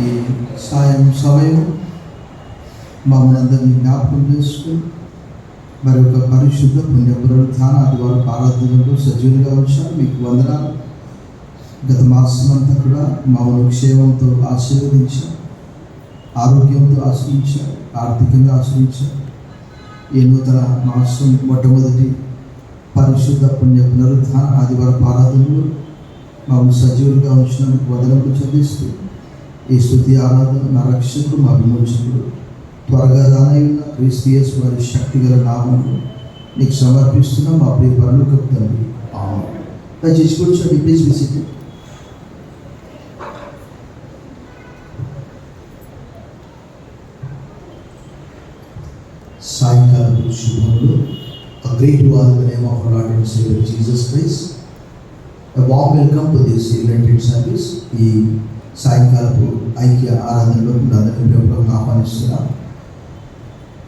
ఈ సమయం మమ్మల్ని అందరినీ జ్ఞాపకం చేసుకుని మరి ఒక పరిశుద్ధ పుణ్య పునరుత్థాన ఆదివారం ఆరాధనలో సజీవులుగా ఉంచారు. మీకు వందనాలు. గత మాసం అంతా కూడా మమ్మల్ని క్షేమంతో ఆశీర్వదించారు, ఆరోగ్యంతో ఆశ్రయించారు, ఆర్థికంగా ఆశ్రయించారు. ఈ నూతన మాసం మొట్టమొదటి పరిశుద్ధ పుణ్య పునరుత్థాన ఆదివారం ఆరాధనలో మమ్మల్ని సజీవులుగా ఉంచినందుకు వందనములు చెల్లిస్తూ ఈ స్తుతి ఆరాధన నా రక్షకుడు మా విమోచకుడు త్వరగా రానయ్యున్న క్రీస్తు యేసు వారి శక్తిగల నామములో నీకు సమర్పిస్తున్నాం మా ప్రియ పరలోకపు తండ్రి. ఆమేన్. దయచేసి కూర్చోండి. Please be seated. సాయంకాలపు శుభములు. A great word in the name of our Lord and Savior Jesus Christ. A warm welcome to this elected service. ఈ సాయంకాలపు ఐక్య ఆరాధనలో అందరినీ ప్రేమగా ఆహ్వానిస్తున్నాం.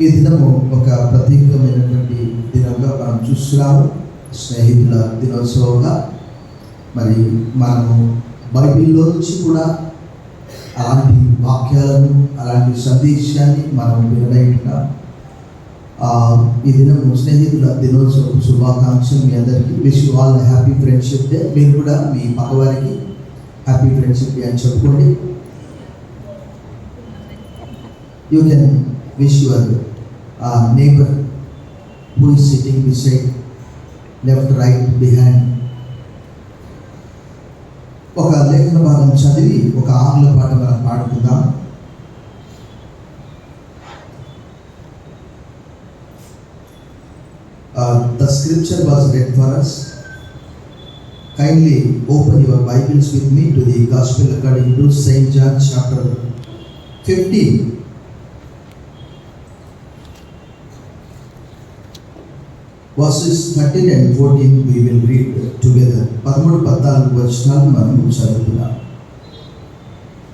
ఈ దినము ఒక ప్రత్యేకమైనటువంటి దినంగా మనం చూస్తున్నాము. స్నేహితుల దినోత్సవంగా మరి మనము బైబిల్లో నుంచి కూడా అలాంటి వాక్యాలను, అలాంటి సందేశాన్ని మనం వినలేకుంటున్నాం. ఈ దినం స్నేహితుల దినోత్సవం శుభాకాంక్షలు మీ అందరికీ. Wish you all happy friendship day. మీరు కూడా మీ పక్కవారికి హ్యాపీ ఫ్రెండ్షిప్ డే అని చెప్పుకోండి. You can wish your neighbour who is sitting beside, left, right, behind. ఒక లేఖన భాగం చదివి ఒక ఆంగ్ల పాట మనం పాడుకుందాం. The scripture was read for us. Kindly open your Bibles with me to the Gospel according to Saint John chapter 15. Verses 13 and 14 we will read together. 13-14 వచనాలు మనం చదువుతున్నాం.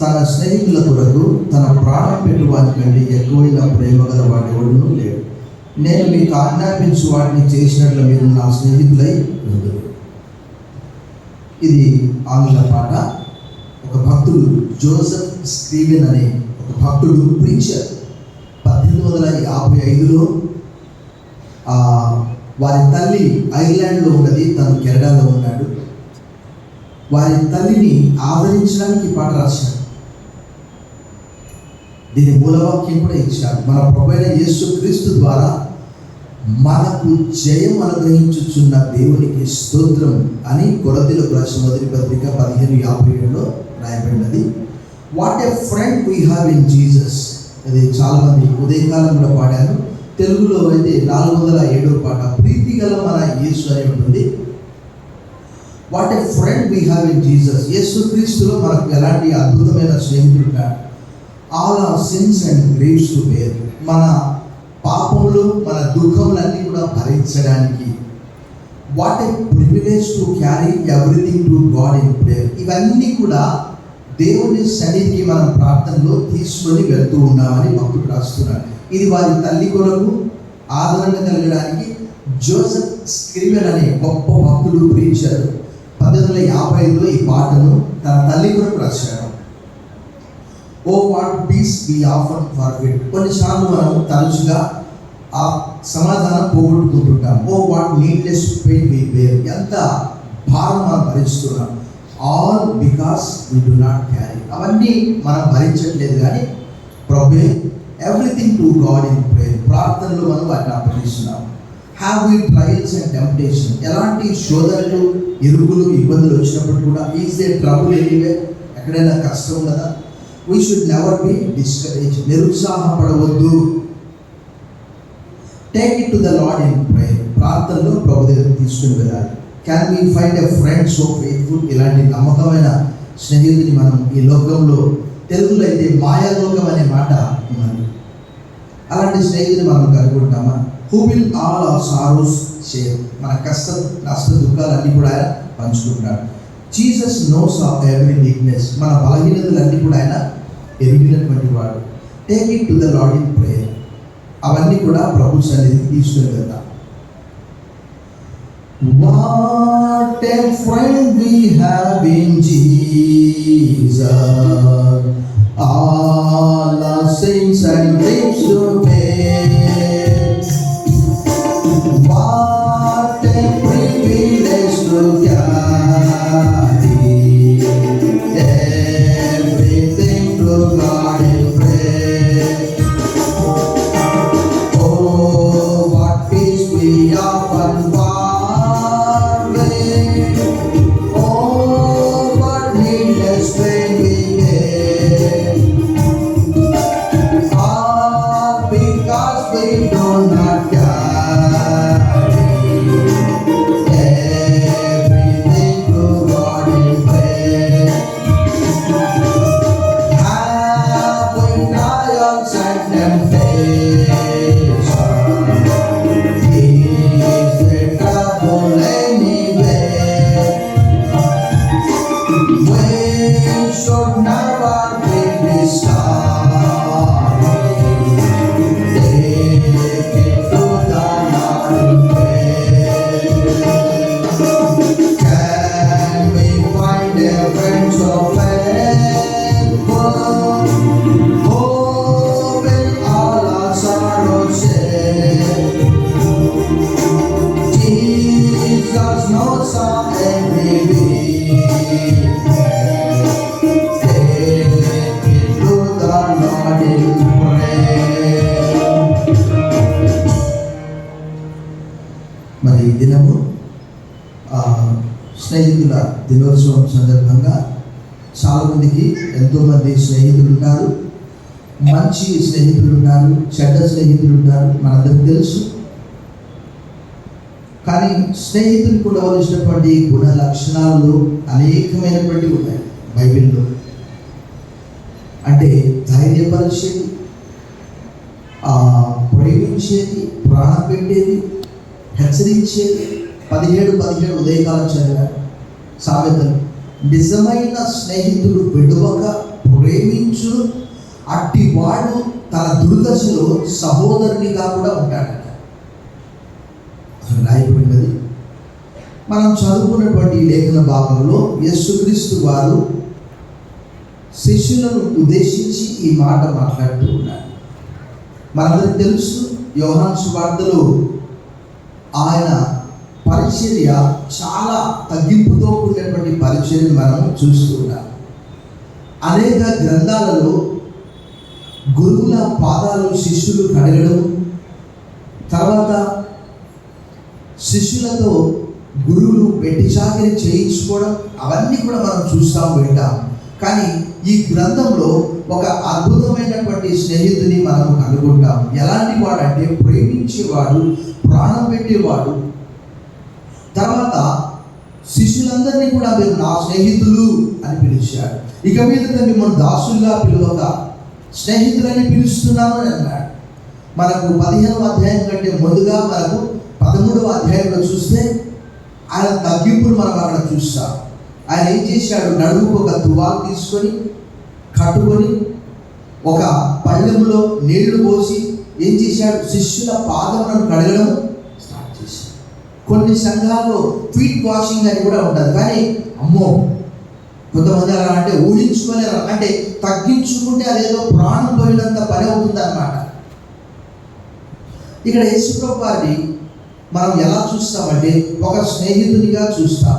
తన స్నేహితుల కొరకు తన ప్రాణం పెట్టువాని కంటే ఎక్కువైన ప్రేమ గల వాడెవడునూ లేడు. నేను మీకు ఆజ్ఞాపించు వాటిని చేసినట్లు మీరు నా స్నేహితులై ఉండురు. ఇది ఆంగ్ల పాట. ఒక భక్తుడు జోసెఫ్ స్క్రీవెన్ అనే ఒక భక్తుడు ప్రీచర్ 1855లో వారి తల్లి ఐర్లాండ్లో ఉన్నది, తను కెనడాలో ఉన్నాడు. వారి తల్లిని ఆదరించడానికి పాట రాశాడు. దీని మూలవాక్యం కూడా ఇచ్చాడు. మన ప్రభువైన యేసుక్రీస్తు ద్వారా మనకు జయం అనుగ్రహించుచున్న దేవునికి స్తోత్రం అని కొరింథీయులకు రాసిన మొదటి పత్రిక 15:57లో రాయబడినది. What a friend we have in Jesus. అది చాలామంది ఉదయకాలంలో పాడారు. తెలుగులో అయితే 407వ పాట ప్రీతి గల మన యేసు అని ఉంటుంది. What a friend we have in Jesus. యేసుక్రీస్తులో మనకు ఎలాంటి అద్భుతమైన స్నేహితుడు ఉన్నాడు. All our sins and griefs to bear. మన పాపములు, మన దుఃఖములన్నీ కూడా భరించడానికి. What a privilege to carry everything to God in prayer. ఇవన్నీ కూడా దేవుని సన్నిధికి మనం ప్రార్థనలో తీసుకొని వెళ్తూ ఉన్నామని భక్తుడు రాస్తున్నాడు. ఇది వారి తల్లి కొరకు ఆదరణ కలగడానికి జోసెఫ్ స్క్రీవెన్ అనే గొప్ప భక్తుడు ప్రీచర్ 1855లో ఈ పాటను తన తల్లి కొరకు రాశాడు. O what peace we often forget. కొన్నిసార్లు మనం తరచుగా ఆ సమాధానం పోగొట్టుకుంటుంటాం. O what needless pain we bear. ఎంత భారం మనం భరిస్తున్నాం. All because we do not carry. అవన్నీ మనం భరించట్లేదు కానీ ప్రభువే everything to God in prayer. ప్రార్థనలో మనం వాటిని అప్పగిస్తున్నాం. Have we trials and temptation. ఎలాంటి శోధనలు, ఇరుగులు, ఇబ్బందులు వచ్చినప్పుడు కూడా ఈజ్ దే ట్రబుల్ ఎనీవే. ఎక్కడైనా కష్టం ఉన్నదా? We should never be discouraged. నిరుత్సాహపడవద్దు. Take it to the Lord in prayer. ప్రార్థనలో ప్రభు దగ్గరికి తీసుకుని వెళ్ళాలి. Can we find a friend so faithful? ఇలాంటి నమ్మకమైన స్నేహితుని మనం ఈ లోకంలో, తెలుగులో అయితే మాయాలోకం అనే మాట ఉన్నది. అలాంటి స్నేహితుని మనం కనుగొంటామా? Who will all our sorrows share. మన కష్ట నష్ట దుఃఖాలన్నీ కూడా ఆయన పంచుకుంటాడు. Jesus knows of every weakness. మన బలహీనతలన్నీ కూడా ఆయన ఎరిగినటువంటి వాడు. Take it to the Lord in prayer. అవన్నీ కూడా ప్రభు సన్నిధికి తీసుకుని వెళ్దాం. What a friend we have in Jesus. మరి ఈ దినము స్నేహితుల దినోత్సవం సందర్భంగా చాలామందికి ఎంతోమంది స్నేహితులు ఉన్నారు. మంచి స్నేహితులు ఉన్నారు, చెడ్డ స్నేహితులు ఉన్నారు, మనందరికి తెలుసు. కానీ స్నేహితులకు ఉండవలసినటువంటి గుణ లక్షణాలు అనేకమైనటువంటి ఉన్నాయి బైబిల్లో. అంటే ధైర్యపరిచేది, ప్రేమించేది, ప్రాణం పెట్టేది, హెచ్చరించేది. 17 ఉదయకాలం చదివారు సామెతలు. నిజమైన స్నేహితుడు విడువక ప్రేమించు, అట్టి వాడు తన దుర్దశలో సహోదరునిగా కూడా ఉంటాడట రాయబడినది. మనం చదువుకున్నటువంటి లేఖన భాగంలో యేసుక్రీస్తు వారు శిష్యులను ఉద్దేశించి ఈ మాట మాట్లాడుతూ ఉన్నారు. మనందరికి తెలుసు, యోహాను సువార్తలో ఆయన పరిచర్య చాలా తగ్గింపుతో కూడినటువంటి పరిచర్యను మనం చూస్తూ ఉన్నాం. అనేక గ్రంథాలలో గురువుల పాదాలు శిష్యులు కడగడం, తర్వాత శిష్యులతో గురువులు పెట్టి చాకిరీ చేయించుకోవడం, అవన్నీ కూడా మనం చూస్తాం, వింటాం. కానీ ఈ గ్రంథంలో ఒక అద్భుతమైనటువంటి స్నేహితుని మనం కనుగొంటాం. ఎలాంటి వాడు అంటే ప్రేమించేవాడు, ప్రాణం పెట్టేవాడు. తర్వాత శిష్యులందరినీ కూడా మీరు నా స్నేహితులు అని పిలిచాడు. ఇక మీదట మిమ్మల్ని దాసులుగా పిలువక స్నేహితులని పిలుస్తున్నాను అని అన్నాడు. మనకు 15వ అధ్యాయం కంటే ముందుగా మనకు 13వ అధ్యాయంలో చూస్తే ఆయన తగ్గింపును మనం అక్కడ చూస్తాం. ఆయన ఏం చేశాడు? నడుముకు ఒక తువాలు తీసుకొని కట్టుకొని ఒక పళ్ళెంలో నీళ్లు పోసి ఏం చేశాడు? శిష్యుల పాదములను కడగడం స్టార్ట్ చేశాడు. కొన్ని సంఘాల్లో ఫీట్ వాషింగ్ అని కూడా ఉంటుంది. కానీ అమ్మో, కొంతమంది అలా అంటే ఊహించుకోలేరు. అంటే తగ్గించుకుంటే అదేదో ప్రాణం పోయినంత పని అవుతుంది అన్నమాట. ఇక్కడ యేసుప్రభు వారిని మనం ఎలా చూస్తామంటే ఒక స్నేహితునిగా చూస్తాం.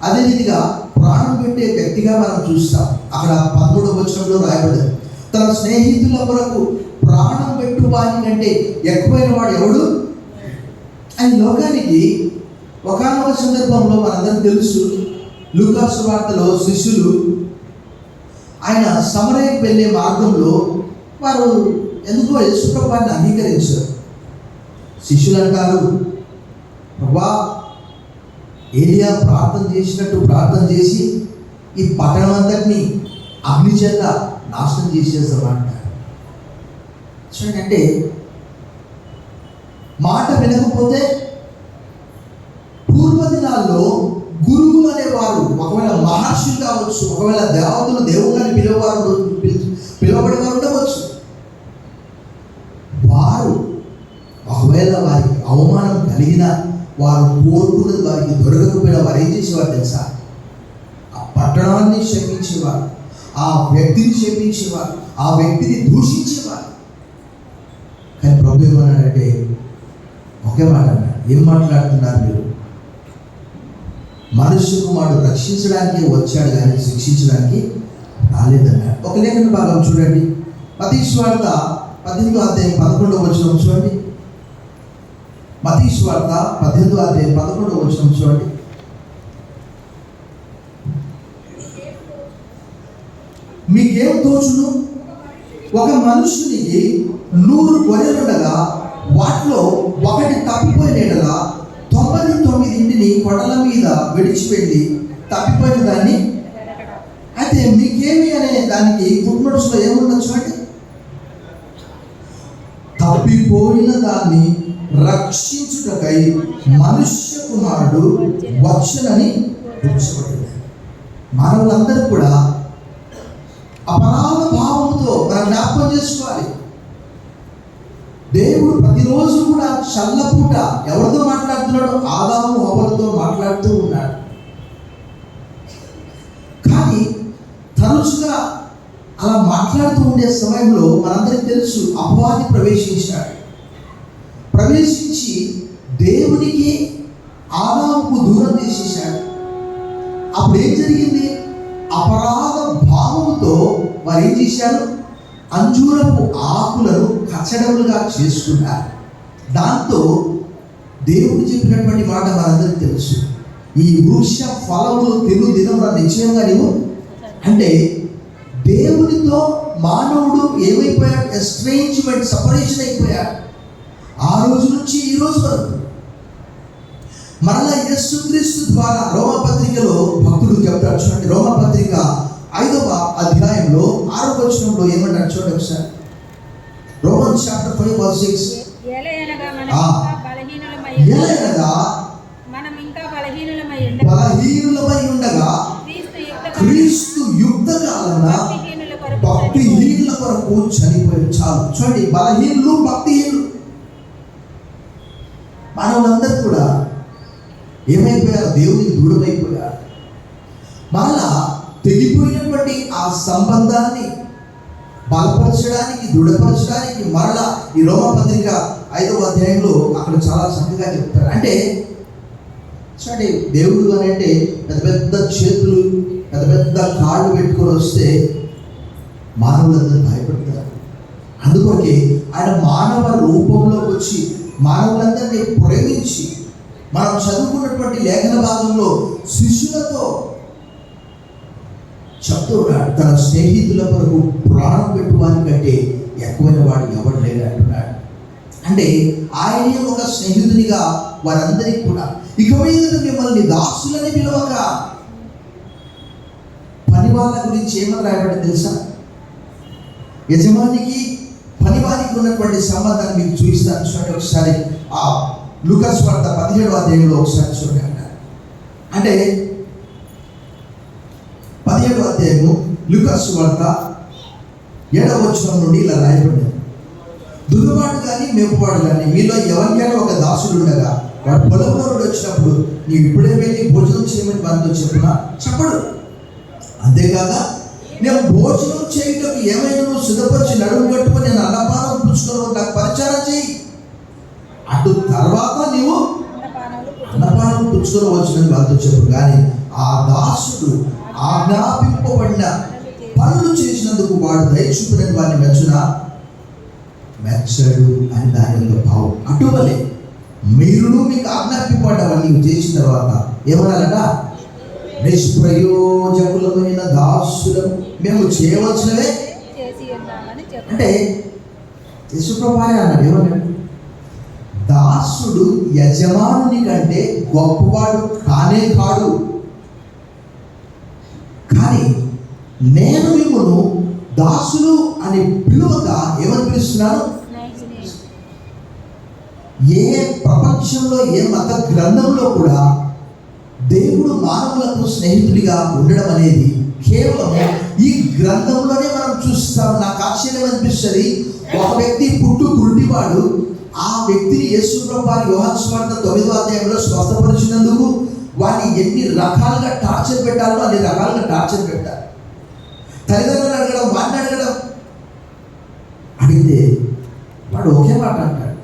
అదే రీతిగా ప్రాణం పెట్టే వ్యక్తిగా మనం చూస్తాం. అక్కడ 13వ వచనంలో రాయబడింది, తన స్నేహితుల కొరకు ప్రాణం పెట్టు వారి కంటే ఎక్కువైన వాడు ఎవడు అని. లోకానికి ఒకానొక సందర్భంలో మనందరికీ తెలుసు, లూకా సువార్తలో శిష్యులు ఆయన సమరయకు వెళ్ళే మార్గంలో వారు ఎందుకో యేసుప్రభువుని అంగీకరించారు. శిష్యులు అంటారు, ప్రభా, ఏలియా ప్రార్థన చేసినట్టు ప్రార్థన చేసి ఈ పట్టణం అంతటిని అగ్ని చేత నాశనం చేసేస్తామంటారు. అంటే మాట వినకపోతే పూర్వదినాల్లో గురువులు అనేవారు, ఒకవేళ మహర్షులు కావచ్చు, ఒకవేళ దేవతలు దేవుళ్ళని పిలువబడేవారు ఉండవచ్చు. వారు ఒకవేళ వారికి అవమానం కలిగిన, వారు కోరుకున్నది వారికి దొరకకపోయినా వారు ఏం చేసేవారు తెలుసా? ఆ పట్టణాన్ని శపించేవారు, ఆ వ్యక్తిని శపించేవారు, ఆ వ్యక్తిని దూషించేవారు. కానీ ప్రభు ఏమన్నాడంటే ఒకే మాట అన్నాడు, ఏం మాట్లాడుతున్నారు మీరు? మనుష్య కుమారుడు రక్షించడానికి వచ్చాడు కానీ శిక్షించడానికి రాలేదన్నాడు. ఒక లేఖన భాగం చూడండి, మత్తయి సువార్త 18వ అధ్యాయం 11వ వచనం చూడండి. మత్తయి సువార్త 18వ అధ్యాయం 11వ వచనం చూడండి. మీకేం తోచును? ఒక మనుషునికి 100 గొర్రెలుండగా వాటిలో ఒకటి తప్పిపోయినలా 99 కొండల మీద విడిచిపెట్టి తప్పిపోయిన దాన్ని, అయితే మీకేమి అనే దానికి ఫుట్నోట్స్లో ఏముండొచ్చు అంటే, తప్పిపోయిన దాన్ని రక్షించుటకై మనుష్య కుమారుడు వచ్చునని పిలువబడింది. మానవులందరూ కూడా అపరాధ భావంతో మనం జ్ఞాపకం చేసుకోవాలి. దేవుడు ప్రతిరోజు కూడా చల్లపూట ఎవరితో మాట్లాడుతున్నాడు? ఆదాము హవ్వలతో మాట్లాడుతూ ఉన్నాడు. కానీ తరచుగా అలా మాట్లాడుతూ ఉండే సమయంలో మనందరికీ తెలుసు, అపవాది ప్రవేశించాడు. ప్రవేశించి దేవునికి ఆదాముకు దూరం చేసేసాడు. అప్పుడు ఏం జరిగింది? అపరాధ భావముతో వారు ఏం చేశారు? అంజూరపు ఆకులను కచ్చడములుగా చేసుకున్నారు. దాంతో దేవుడు చెప్పినటువంటి మాట మనందరికీ తెలుసు, ఈ వృక్ష ఫలములు తిను దినమున నిశ్చయంగా నీవు అంటే దేవునితో మానవుడు ఏమైపోయాడు? ఎస్ట్రేంజ్మెంట్, సపరేషన్ అయిపోయాడు. ఆ రోజు నుంచి ఈ రోజు వరకు మరలా యేసుక్రీస్తు ద్వారా రోమపత్రికలో భక్తుడు చెప్తాడు చూడండి. రోమపత్రిక 5వ అధ్యాయంలో 6వ వచనంలో ఏమంటాడు చూడండి ఒకసారి. Romans chapter 5:6. ఏలయనగా మనం ఇంకా బలహీనులమై ఉండగా క్రీస్తు యుక్త కాలన భక్తిహీనుల కొరకు చనిపోయాడు. చాలు చూడండి, బలహీనులు భక్తిహీనులు మనలందరూ కూడా ఏమైపోయారు? దేవునికి దూరమైపోయారు. మరలా తెగిపోయినటువంటి ఆ సంబంధాన్ని బలపరచడానికి, దృఢపరచడానికి మరలా ఈ రోమపత్రిక 5వ అధ్యాయంలో అక్కడ చాలా చక్కగా చెప్తారు. అంటే చూడండి, దేవుడు అని అంటే పెద్ద పెద్ద చేతులు, పెద్ద పెద్ద కాళ్ళు పెట్టుకొని వస్తే మానవులందరూ భయపడతారు. అందుకొరకే ఆయన మానవ రూపంలోకి వచ్చి మానవులందరినీ ప్రేమించి, మనం చదువుకున్నటువంటి లేఖన భాగంలో శిష్యులతో చెప్తూ ఉన్నాడు, తన స్నేహితుల కొరకు ప్రాణం పెట్టువానికంటే ఎక్కువైన వాడు ఎవరు లేడు అంటున్నాడు. అంటే ఆయనే ఒక స్నేహితునిగా వారందరికీ కూడా ఇక మీద మిమ్మల్ని దాసులని పిలవక, పని వాళ్ళ గురించి ఏమని రాయబడి తెలుసా? యజమానికి పనివారికి ఉన్నటువంటి సంబంధాన్ని మీకు చూపిస్తాను చూడండి ఒకసారి. ఆ లూకాసు వార్త 17వ అధ్యాయంలో ఒకసారి చూడండి. అంటే 17వ అధ్యాయము లూకాసు వార్త 7వ వచనం నుండి ఇలా రాయబడింది. దున్నవాడు కానీ మేపువాడు కానీ మీలో ఎవరికైనా ఒక దాసుడు ఉండగా వాడు పొలంలో నుండి వచ్చినప్పుడు నీవు ఇప్పుడే వెళ్ళి భోజనం చేయమని వారితో చెప్పడు. అంతేకాక నేను భోజనం చేయటం ఏమైనా నువ్వు సిద్ధపరిచి నడుము కట్టుకొని నేను అన్నపానం పుచ్చుకొని నాకు పరిచారం చేయి, అటు తర్వాత నీవు అన్నపానం పుచ్చుకొని వచ్చినని వారితో చెప్పు. కానీ ఆ దాసుడు ఆజ్ఞాపింపబడిన పనులు చేసినందుకు వాడు దయచూపినని వారిని మెచ్చడు అని దాని యొక్క భావం. అటువలే మీరును మీకు ఆజ్ఞాపింపబడ్డవని నీవు చేసిన తర్వాత ఏమనాలట? నిష్ప్రయోజకులమైన దాసులను మేము చేయవలసినవే అంటే యేసుప్రభువే అన్నాడు. ఏమన్నాడు? దాసుడు యజమానుని కంటే గొప్పవాడు కానే కాడు, కానీ నేను మిమ్మల్ని దాసులు అని పిలువగా ఏమని పిలుస్తున్నాను? ఏ ప్రపంచంలో ఏ మత గ్రంథంలో కూడా దేవుడు మానవులకు స్నేహితుడిగా ఉండడం అనేది కేవలం ఈ గ్రంథంలోనే మనం చూస్తాం. నాకు ఆశ్చర్యం అనిపిస్తుంది. ఒక వ్యక్తి పుట్టు గుడ్డివాడు, ఆ వ్యక్తిని యేసు ప్రభువు యోహాను సువార్త 9వ అధ్యాయంలో స్వస్థపరిచినందుకు వాడిని ఎన్ని రకాలుగా టార్చర్ పెట్టాలో అన్ని రకాలుగా టార్చర్ పెట్టారు. తల్లిదండ్రులను అడగడం, వాడిని అడగడం, అడిగితే వాడు ఒకే మాట అంటాడు,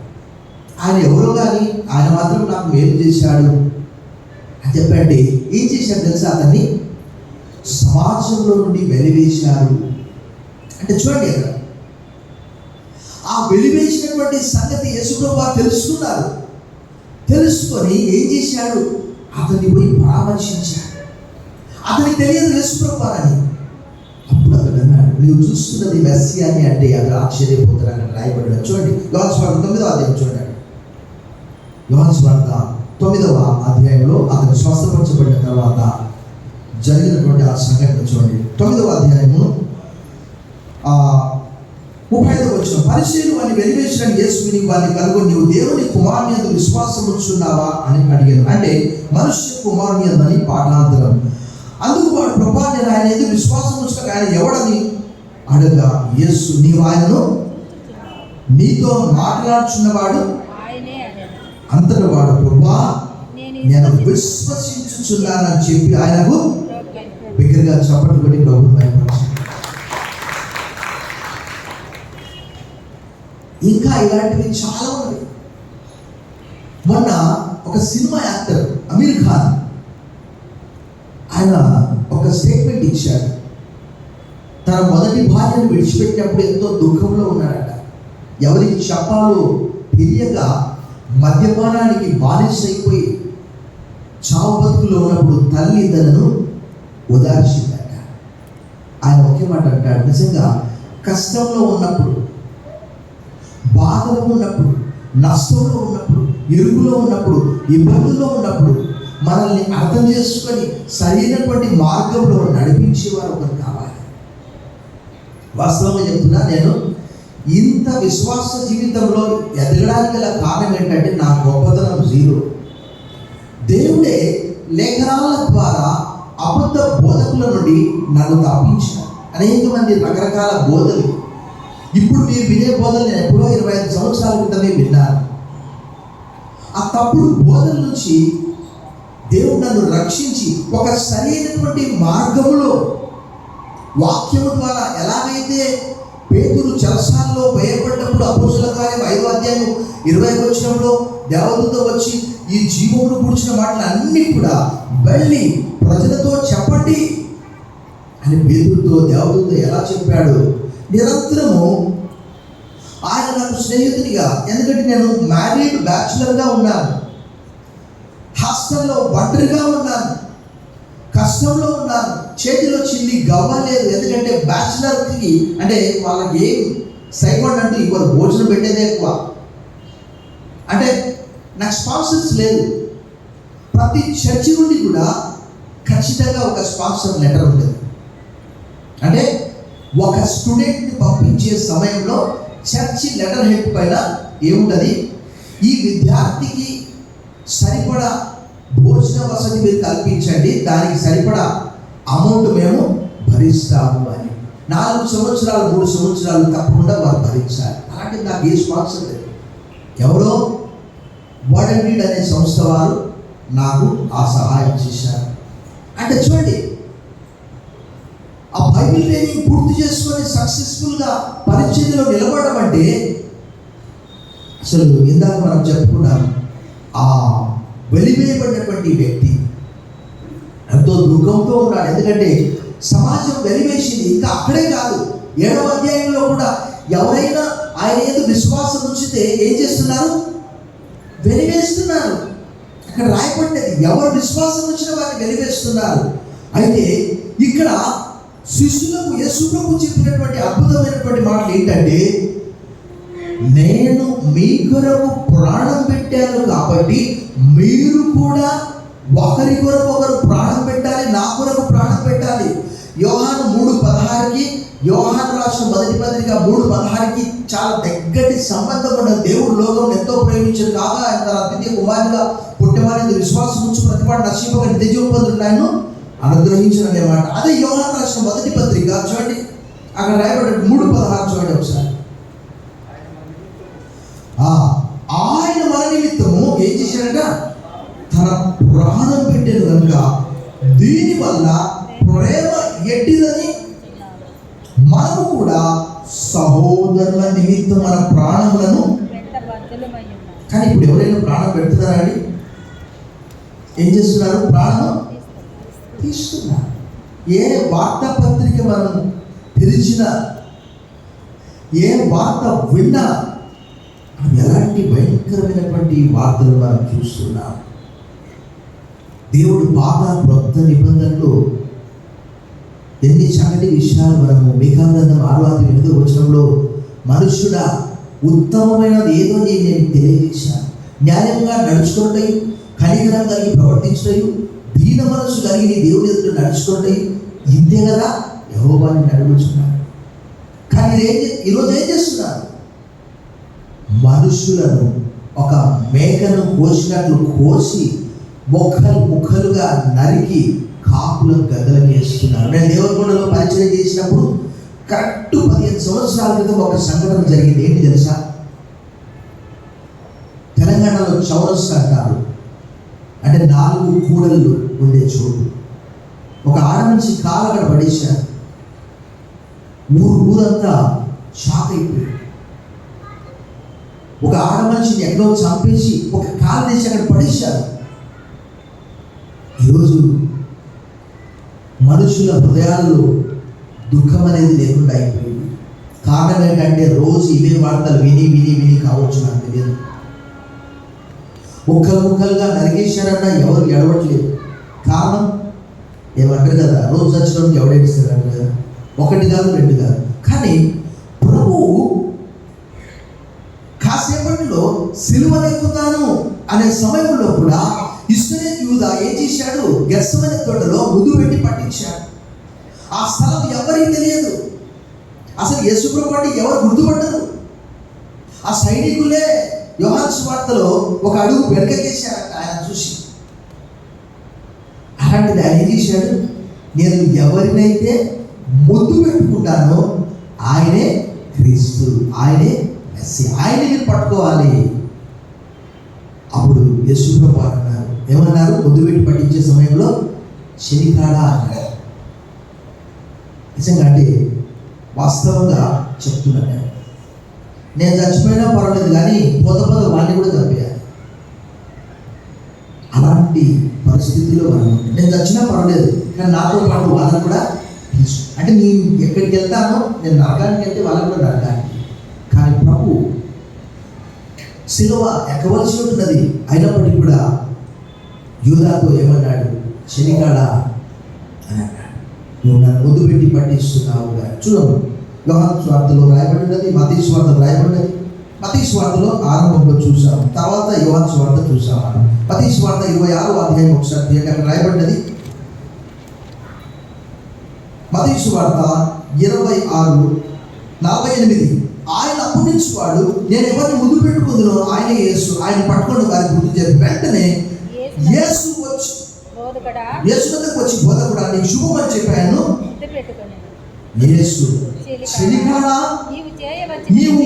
ఆయన ఎవరో కానీ ఆయన మాత్రం నాకు మేలు చేశాడు అని చెప్పండి. ఏం చేశాడు తెలుసా? అతన్ని సమాజంలో నుండి వెలివేశారు. అంటే చూడండి, అక్కడ ఆ వెలివేసినటువంటి సంగతి యేసుప్రభువు తెలుసుకున్నారు. తెలుసుకొని ఏం చేశాడు? అతన్ని పోయి పరామర్శించాడు. అతనికి తెలియదు యేసుప్రభువు అని. అప్పుడు అతడు అన్నాడు, నువ్వు చూస్తున్నది మెస్సియాని అంటే అక్కడ ఆశ్చర్యపోతారని రాయబడ్డాడు. చూడండి, యోహాను సువార్త 9వ అధ్యాయం చూడండి. యోహాను సువార్త 9వ అధ్యాయంలో అతను స్వస్థపరచబడిన తర్వాత జరిగినటువంటి ఆ సంఘటన చూడండి. 9వ అధ్యాయము 35వ వచనం. పరిసయ్యులు వారిని వెలివేసిన యేసుని వారిని కనుగొని నీవు దేవుని కుమారుని యందు విశ్వాసం ఉంచున్నావా అని అడిగాను. అంటే మనుష్య కుమారుని యందని పాఠాంతరం. అందుకు వాడు ప్రభువా నేను ఆయన ఎందుకు విశ్వాసం ఉంచక ఆయన ఎవడని అడగా యేసు నీవు ఆయనను నీతో మాట్లాడుచున్నవాడు అంతటి వాడు ప్రభువా నేను విశ్వసించుచున్నానని చెప్పి ఆయనకు బిగ్గరగా చప్పట్లు కొట్టి ప్రభువును భయపరచాడు. ఇంకా ఇలాంటివి చాలా ఉన్నాయి. మొన్న ఒక సినిమా యాక్టర్ అమీర్ ఖాన్ ఆయన ఒక స్టేట్మెంట్ ఇచ్చాడు. తన మొదటి భార్యను విడిచిపెట్టినప్పుడు ఎంతో దుఃఖంలో ఉన్నాడట. ఎవరికి చెప్పాలో తెలియక మద్యపానానికి బానిసైపోయి చావు బతుకులో ఉన్నప్పుడు తల్లి తనను ఓదార్చిందట. ఆయన ఒకే మాట అంటాడు, నిజంగా కష్టంలో ఉన్నప్పుడు, బాధలో ఉన్నప్పుడు, నష్టంలో ఉన్నప్పుడు, ఇరుకులో ఉన్నప్పుడు, ఇబ్బందుల్లో ఉన్నప్పుడు మనల్ని అర్థం చేసుకొని సరైనటువంటి మార్గంలో నడిపించేవారు ఒకరు కావాలి. వాస్తవంగా చెప్తున్నా, నేను ఇంత విశ్వాస జీవితంలో ఎదగడానికి గల కారణం ఏంటంటే నా గొప్పతనం జీరో. దేవుడే లేఖనాల ద్వారా అబద్ధ బోధకుల నుండి నన్ను తప్పించాడు. అనేక మంది రకరకాల బోధలు, ఇప్పుడు మీరు వినే బోధలు నేను ఎప్పుడో 25 సంవత్సరాల క్రితమే విన్నాను. ఆ తప్పుడు బోధల నుంచి దేవుడు నన్ను రక్షించి ఒక సరైనటువంటి మార్గంలో వాక్యము ద్వారా, ఎలాగైతే పేతురు చెరసాలలో భయపడ్డప్పుడు అపోస్తలుల కార్యం 5వ అధ్యాయం 20వ వచనంలో దేవదూత వచ్చి ఈ జీవమును గురించిన మాటలన్నీ కూడా వెళ్ళి ప్రజలతో చెప్పండి అని పేతురుతో దేవదూత ఎలా చెప్పాడు. నిరంతరము ఆయన నాకు స్నేహితునిగా, ఎందుకంటే నేను మ్యారీడ్ బ్యాచులర్గా ఉన్నాను, హాస్టల్లో ఒంటరిగా ఉన్నాను, కష్టంలో ఉన్నాను, చేతిలో చిల్లి గవ్వలేదు. ఎందుకంటే బ్యాచులర్కి అంటే వాళ్ళకి ఏం సైకోండ్ అంటూ ఇవ్వరు, భోజనం పెట్టేదే ఎక్కువ. అంటే నాకు స్పాన్సర్స్ లేదు. ప్రతి చర్చి నుండి కూడా ఖచ్చితంగా ఒక స్పాన్సర్ లెటర్ ఉంటుంది. అంటే ఒక స్టూడెంట్ని పంపించే సమయంలో చర్చి లెటర్ హెడ్ పైన ఏముంటుంది, ఈ విద్యార్థికి సరిపడా భోజన వసతి మీరు కల్పించండి, దానికి సరిపడా అమౌంట్ మేము భరిస్తాము అని. 4 సంవత్సరాలు 3 సంవత్సరాలు తప్పకుండా వారు భరించాలి. అలాంటి నాకు ఏ స్పాన్సర్ లేదు. ఎవరో వాడండీడ్ అనే సంస్థ వారు నాకు ఆ సహాయం చేశారు. అంటే చూడండి, ఆ బైబిల్ ట్రైనింగ్ పూర్తి చేసుకొని సక్సెస్ఫుల్గా పరిచర్యలో నిలబడడం అంటే, అసలు ఇందాక మనం చెప్పుకున్నాం, ఆ వెలివేయబడినటువంటి వ్యక్తి ఎంతో దుఃఖంతో ఉన్నాడు. ఎందుకంటే సమాజం వెలివేసింది. ఇంకా అక్కడే కాదు, 7వ అధ్యాయంలో కూడా ఎవరైనా ఆయన ఏదో విశ్వాసం ఉంచితే ఏం చేస్తున్నారు, వెలివేస్తున్నారు. అక్కడ రాయబడినది, ఎవరు విశ్వాసం ఉంచిన వారిని వెలివేస్తున్నారు. అయితే ఇక్కడ శిష్యులకు యేసు ప్రభు చెప్పినటువంటి అద్భుతమైనటువంటి మాటలు ఏంటంటే, నేను మీ కొరకు ప్రాణం పెట్టాను కాబట్టి మీరు కూడా ఒకరి కొరకు ఒకరు ప్రాణం పెట్టాలి, నా కొరకు ప్రాణం పెట్టాలి. యోహాను 3:16కి, యోహాను రాసిన మొదటి పత్రిక 3:16కి చాలా దగ్గటి సంబంధం ఉన్న దేవుడు లోకం ఎంతో ప్రేమించాడు కాగా ఆయన తన అద్వితీయ కుమారుడిగా పుట్టినవారిని విశ్వాసం ఉంచి ప్రతిపాటు నశింపక నిత్య జీవం పొందుటకు ఆయనను అనుగ్రహించిన మాట. అదే యోహాను రాసిన మొదటి పత్రిక చూడండి, అక్కడ రాయబడ్డ 3:16 చూడండి ఒకసారి. ఆయన మన నిమిత్తము ఏం చేశాడట, తన ప్రాణం పెట్టాడు కనుక దీనివల్ల ప్రేమ ఎట్టిదని మనము కూడా సహోదరుల నిమిత్తం మన ప్రాణములను. కానీ ఇప్పుడు ఎవరైనా ప్రాణం పెడుతున్నారా అండి? ఏం చేస్తున్నారు? ప్రాణం తీస్తున్నారు. ఏ వార్తాపత్రిక మనం తెరిచినా, ఏ వార్త విన్నా ఎలాంటి భయంకరమైనటువంటి వార్తలు మనం చూస్తున్నాం. దేవుడు పాత క్రొత్త నిబంధనలో ఎన్ని చక్కటి విషయాలు మనము మీకా గ్రంథం 6:8 వచనంలో, మనుష్యుడా ఉత్తమమైనది ఏదో నేను తెలియజేశాను, న్యాయంగా నడుచుకుంటాయి, కనికరం కలిగి ప్రవర్తించటయు, దీన మనసు కలిగి నీ దేవుని ఎదుట నడుచుకుంటాయి, ఇంతే కదా యెహోవాని నడుచుకున్నాడు. కానీ ఈరోజు ఏం చేస్తున్నారు? మనుషులను ఒక మేకను కోసినట్లు కోసి ముక్కలుగా నరికి కాపులకు గద్దలకు వేస్తున్నారు. నేను దేవరకొండలో పరిచయం చేసినప్పుడు కరెక్ట్ 15 సంవత్సరాల క్రితం ఒక సంఘటన జరిగింది. ఏంటి తెలుసా? తెలంగాణలో చౌరస్తా అంటారు, అంటే 4 కూడళ్ళు ఉండే చోటు. ఒక ఆడ నుంచి కాలు అక్కడ పడేశారు. ఊరంతా షాక్ అయిపోయారు. ఒక ఆడ మనిషిని ఎక్కడో చంపేసి ఒక కాలు తీసి అక్కడ పడేశారు. ఈరోజు మనుషుల హృదయాల్లో దుఃఖం అనేది లేకుండా అయిపోయింది. కారణం ఏంటంటే రోజు ఇవే వార్తలు విని విని విని కావచ్చు, నాకు తెలియదు. ముక్కలు ముక్కలుగా నరికేశారన్నా ఎవరు ఎడవట్లేదు. కారణం ఏమంటారు కదా, రోజు చచ్చినోడికి ఎవడేస్తాడు కదా, ఒకటి కాదు రెండు కాదు. కానీ ప్రభువు కాసేపట్లో సిలువనెక్కుతాను అనే సమయంలో కూడా ఇస్కరియోతు యూదా ఏం చేశాడు, గెత్సేమనే తోటలో ముద్దు పెట్టి పట్టించాడు. ఆ స్థలం ఎవరికి తెలియదు. అసలు యేసు ప్రభువుని ఎవరు గుర్తుపడ్డరు. ఆ సైనికులే యోహాను సువార్తలో ఒక అడుగు వెనకకేశారంట ఆయన చూసి. అలాంటిది ఆయన ఏం చేశాడు, నేను ఎవరినైతే ముద్దు పెట్టుకుంటానో ఆయనే క్రీస్తు, ఆయనే మెస్సీయా, ఆయనే మీరు పట్టుకోవాలి. అప్పుడు యేసు ప్రభువు అన్నారు, ఏమన్నారు, ముద్దు పెట్టి పట్టించే సమయంలో శనికాడా అన్నారు. నిజంగా అంటే వాస్తవంగా చెప్తున్నాను, నేను చచ్చిపోయినా పర్వాలేదు కానీ పోత వాడిని కూడా చంపేయాలి. అలాంటి పరిస్థితిలో మనం, నేను చచ్చినా పర్వాలేదు కానీ నాతో పాటు వాళ్ళని కూడా అంటే నేను ఎక్కడికి వెళ్తానో, నేను నరకానికి వెళ్తే వాళ్ళని కూడా నరకానికి. కానీ ప్రభు సిలువ ఎక్కవలసి ఉంటున్నది, అయినప్పటికీ కూడా యూదాతో ఏమన్నాడు, శనికాడా అని అన్నాడు, నువ్వు నన్ను ముద్దు పెట్టి పట్టిస్తున్నావు. చూడము యోహాను సువార్తలో రాయబడినది, మత్తయి సువార్తలో రాయబడినది. మత్తయి సువార్తలో ఆరంభంలో చూసాం, తర్వాత యోహాను సువార్త చూసాం. మత్తయి సువార్త 26వ అధ్యాయం ఒకసారి తీయండి, అక్కడ రాయబడినది. మత్తయి సువార్త 26:48. ఆయన అప్పగించువాడు, నేను ఎవరిని ముద్దు పెట్టుకుందునో ఆయన యేసు, ఆయన పట్టుకొని వారికి గుర్తు చెప్పి వెంటనే యేసు వచ్చి యేసు దగ్గరకు వచ్చి, బోధకుడా నీకు శుభం అని చెప్పాను. యేసు శనికాడా నీవు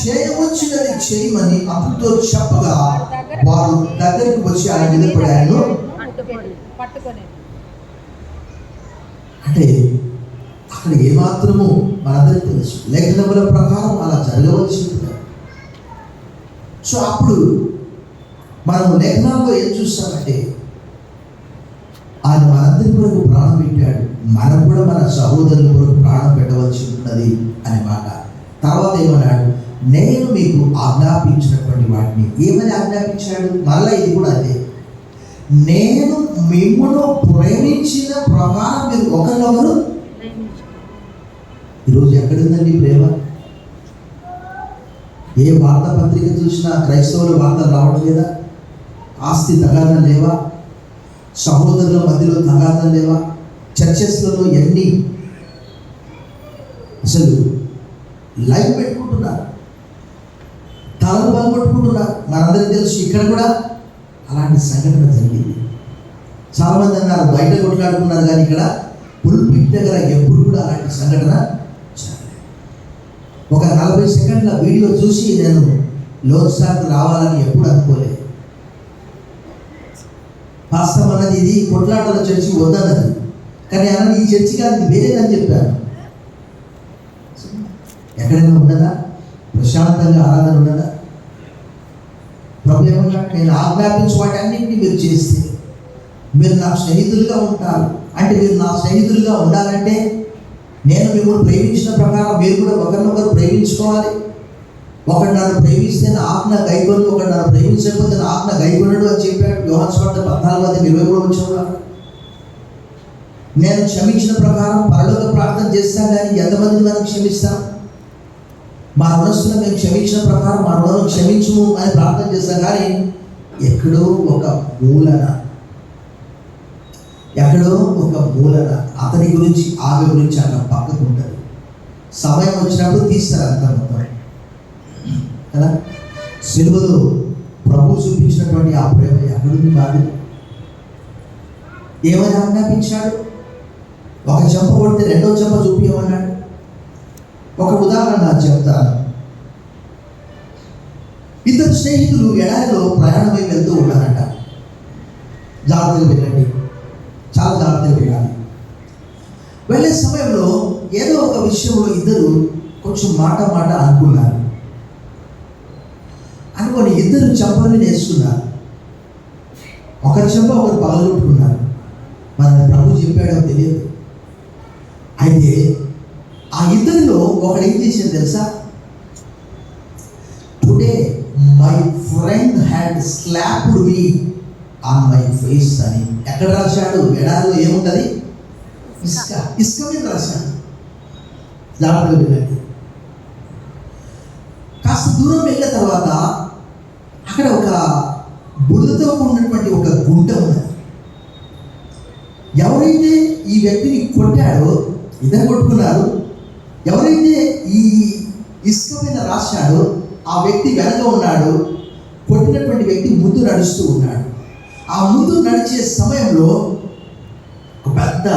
చేయవచ్చినది చేయమని అతనితో చెప్పగా వారు దగ్గరికి వచ్చి ఆయన మీద పడాను. అంటే అక్కడ ఏమాత్రము మనందరికీ తెలుసు, లేఖనముల ప్రకారం అలా జరగవలసి ఉంటుంది. సో అప్పుడు మనము లేఖనాల్లో ఏం చూస్తామంటే, ఆయన మనందరి కొరకు ప్రాణం పెట్టాడు, మనం కూడా మన సహోదరుల కొరకు ప్రాణం పెట్టవలసి ఉన్నది అనే మాట. తర్వాత ఏమన్నాడు, నేను మీకు ఆజ్ఞాపించినటువంటి వాటిని, ఏమని ఆజ్ఞాపించాడు, మళ్ళీ ఇది కూడా అదే, నేను మిమ్మల్ని ప్రేమించిన ప్రకారం మీరు ఒకరినొకరు. ఈరోజు ఎక్కడుందండి ప్రేమ? ఏ వార్తాపత్రిక చూసినా క్రైస్తవుల వార్తలు రావడం లేదా? ఆస్తి తగాదం లేవా? సహోదరుల మధ్యలో తగాదం లేవా? చర్చెస్లలో ఎన్ని అసలు లైవ్ పెట్టుకుంటున్నారు, తలలు పలుకొట్టుకుంటున్నారు. మనందరికీ తెలుసు ఇక్కడ కూడా అలాంటి సంఘటన జరిగింది. చాలామంది అన్నారు బయట కొట్లాడుకున్నారు, కానీ ఇక్కడ పుల్పిట్ దగ్గర ఎప్పుడు కూడా అలాంటి సంఘటన జరగలేదు. ఒక 40 సెకండ్ల వీడియో చూసి నేను లోక్సాకు రావాలని ఎప్పుడు అనుకోలేదు. వాస్తవం అన్నది ఇది కొట్లాటల చర్చి వద్దన్నది, కానీ అన్నది ఈ చర్చి కాదు, ఇది వేరేదని చెప్పాను. ఎక్కడైనా ఉండదా ప్రశాంతంగా ఆరాధన ఉండదా? ప్రభు ఏమన్నా, నేను ఆజ్ఞాపించే వాటి అన్నింటినీ మీరు చేస్తే మీరు నా స్నేహితులుగా ఉంటారు. అంటే మీరు నా స్నేహితులుగా ఉండాలంటే నేను మిమ్మల్ని ప్రేమించిన ప్రకారం మీరు కూడా ఒకరినొకరు ప్రేమించుకోవాలి. ఒకడు నన్ను ప్రేమిస్తే నా ఆజ్ఞ గైకొను, ఒకడు నన్ను ప్రేమించకపోతే నా ఆజ్ఞ గైకొనడు అని చెప్పాడు యోహాను సువార్త 14:23. నేను క్షమించిన ప్రకారం పరలోక ప్రార్థన చేస్తాను, కానీ ఎంతమంది మనం క్షమిస్తాం? మా మనస్సులో మేము క్షమించిన ప్రకారం మా రుణం క్షమించుము అని ప్రార్థన చేస్తాం, కానీ ఎక్కడో ఒక మూలన అతని గురించి ఆమె గురించి అక్కడ పక్కకు ఉంటుంది. సమయం వచ్చినప్పుడు తీస్తారు అంత మొత్తం కదా. సిలువలో ప్రభు చూపించినటువంటి ఆ ప్రేమ ఎక్కడుంది? బాధ ఏమని ఆజ్ఞాపించాడు? ఒక చెంప కొడితే రెండో చెంప చూపించమన్నాడు. ఒక ఉదాహరణ చెప్తాను. ఇద్దరు స్నేహితులు ఎడారిలో ప్రయాణమై వెళ్తూ ఉన్నారట. జాగ్రత్తగా వెళ్ళండి, చాలా జాగ్రత్తగా వెళ్ళాలి. వెళ్ళే సమయంలో ఏదో ఒక విషయంలో ఇద్దరు కొంచెం మాట అనుకున్నారు. అనుకొని ఇద్దరు చెంపలు నేర్చుకున్నారు. ఒకరి చెంప ఒకరు పగలగొట్టుకున్నారు. మన ప్రభు చెప్పాడో తెలియదు. అయితే ఆ ఇద్దరిలో ఒకడు ఏం చేశాడు తెలుసా? Today my friend had slapped me on my face అని ఎక్కడ రాశాడు? ఎడారిలో ఏముంటది? ఇసుక. ఇసుక మీద రాశాడు. జాగ్రత్తగా వినండి. కాస్త దూరం వెళ్ళిన తర్వాత అక్కడ ఒక బురదతో ఉన్నటువంటి ఒక గుంట ఉన్నది. ఎవరైతే ఈ వ్యక్తిని కొట్టాడో, ఇద్దరు కొట్టుకున్నారు, ఎవరైతే ఈ ఇసుక మీద రాశాడో ఆ వ్యక్తి వెనక ఉన్నాడు. కొట్టినటువంటి వ్యక్తి ముందు నడుస్తూ ఉన్నాడు. ఆ ముందు నడిచే సమయంలో ఒక పెద్ద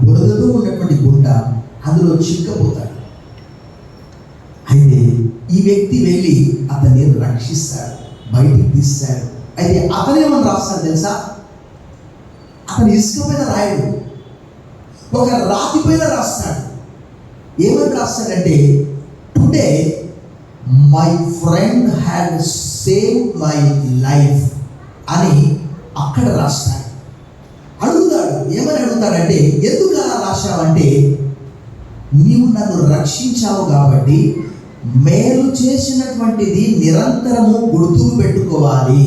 బురదతో ఉన్నటువంటి గుంట, అందులో చిక్కపోతాడు. అయితే ఈ వ్యక్తి వెళ్ళి అతన్ని రక్షిస్తాడు, బయటికి తీస్తాడు. అయితే అతనేమని రాస్తాడు తెలుసా? అతను ఇసుక పైన రాయడు, ఒక రాతి పైన రాస్తాడు. ఏమని రాస్తాడంటే, today my friend had save my life అని అక్కడ రాస్తాడు. అడుగుతాడు, ఏమని అడుగుతాడంటే, ఎందుకు అలా రాశావంటే, నీవు నన్ను రక్షించావు కాబట్టి మేలు చేసినటువంటిది నిరంతరము గుర్తుకు పెట్టుకోవాలి.